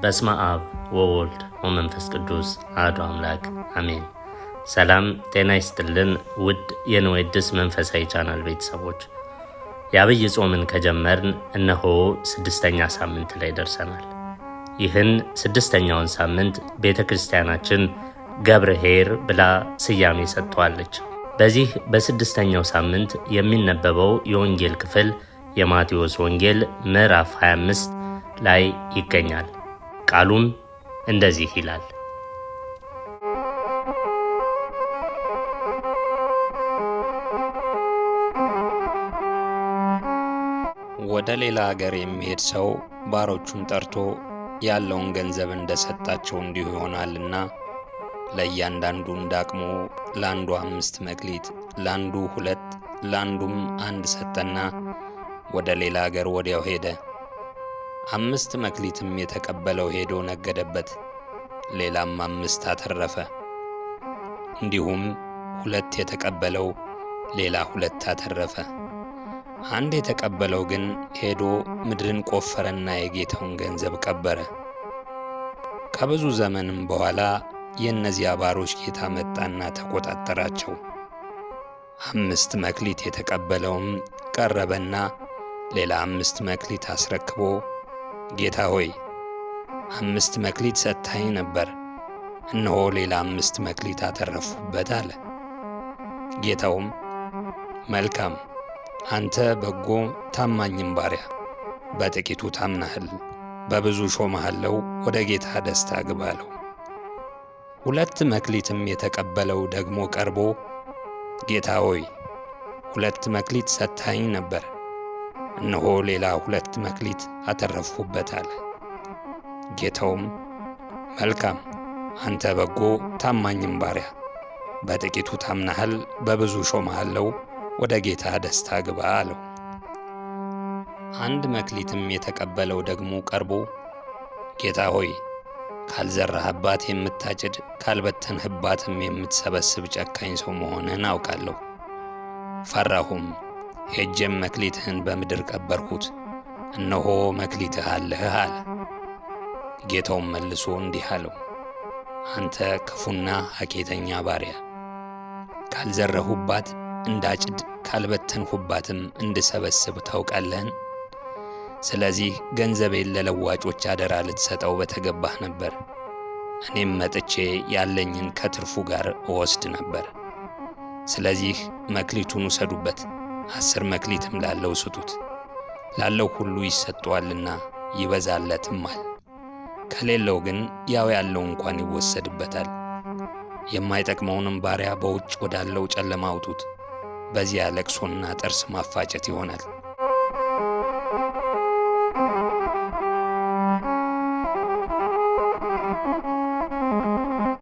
በስመ አብ ወወልድ ወመንፈስ ቅዱስ አሐዱ አምላክ አሜን። ሰላም ጤና ይስጥልን ውድ የንዌድስ መንፈሳዊ ቻናል ቤተሰቦች፣ የአብይ ጾምን ከጀመርን እነሆ 6ኛ ሳምንት ላይ ደርሰናል። ይህን 6ኛውን ሳምንት ቤተክርስቲያናችን ገብርኄር ብላ ስያሜ ሰጥቷለች። በዚህ በ6ኛው ሳምንት የሚነበበው የወንጌል ክፍል የማቴዎስ ወንጌል ምዕራፍ 25 ላይ ይገኛል። ቃሉም እንደዚህ ይላል። ወደ ሌላ ሀገር የሚሄድ ሰው ባሮቹን ጠርቶ ያለውን ገንዘብ እንደሰጣቸው እንዲሁ ይሆናልና ለእያንዳንዱ እንዳቅሙ ለአንዱ 5 መክሊት፣ ለአንዱ 2፣ ለአንዱም 1 ሰጠና ወደ ሌላ ሀገር ወዲያው ሄደ። 5 መክሊትም የተቀበለው ሄዶ ነገደበት፣ ሌላም 5 አተረፈ። እንዲሁም 2 የተቀበለው ሌላ 2 አተረፈ። 1 የተቀበለው ግን ሄዶ ምድርን ቆፈረና የጌታውን ገንዘብ ቀበረ። ከብዙ ዘመንም በኋላ የእነዚያ ባሮች ጌታ መጣና ተቆጣጠራቸው። 5 መክሊት የተቀበለውም ቀረበና ሌላ 5 መክሊት አስረክቦ ጌታ ሆይ 5 መክሊት ሰጥተኸኝ ነበር፣ እነሆ ሌላ 5 መክሊት አተረፍሁበት አለ። ጌታውም መልካም አንተ በጎ ታማኝም ባሪያ፣ በጥቂቱ ታምነሃል፣ በብዙ ሾመሃለሁ፣ ወደ ጌታ ደስታ ግባ አለው። 2 መክሊትም የተቀበለው ደግሞ ቀርቦ ጌታ ሆይ 2 መክሊት ሰጥተኸኝ ነበር፣ እነሆ ሌላ 2 መክሊት አተረፍሁበት አለ። ጌታውም መልካም አንተ በጎ ታማኝም ባሪያ፣ በጥቂቱ ታምነሃል፣ በብዙ ሾመሃለሁ፣ ወደ ጌታ ደስታ ግባ አለው። 1 መክሊትም የተቀበለው ደግሞ ቀርቦ ጌታ ሆይ ካልዘራህባት የምታጭድ ካልበተንህባትም የምትሰበስብ ጨካኝ ሰው መሆንህን አውቃለሁ። ፈራሁም፣ ሄጄም መክሊትህን በምድር ቀበርሁት፣ እነሆ መክሊትህ አለህ አለ። ጌታውም መልሶ እንዲህ አለው፣ አንተ ክፉና ሐኬተኛ ባሪያ፣ ካልዘረሁባት እንዳጭድ ካልበተንሁባትም እንድሰበስብ ታውቃለህን? ስለዚህ ገንዘቤን ለለዋጮች አደራ ልትሰጠው በተገባህ ነበር። እኔም መጥቼ ያለኝን ከትርፉ ጋር እወስድ ነበር። ስለዚህ መክሊቱን ውሰዱበት፣ 10 መክሊትም ላለው ስጡት፣ ላለው ሁሉ ይሰጠዋልና ይበዛለትማል። ከሌለው ግን ያው ያለው እንኳን ይወሰድበታል። የማይጠቅመውንም ባሪያ በውጭ ወዳለው ጨለማ አውጡት፣ በዚያ ለቅሶና ጥርስ ማፋጨት ይሆናል።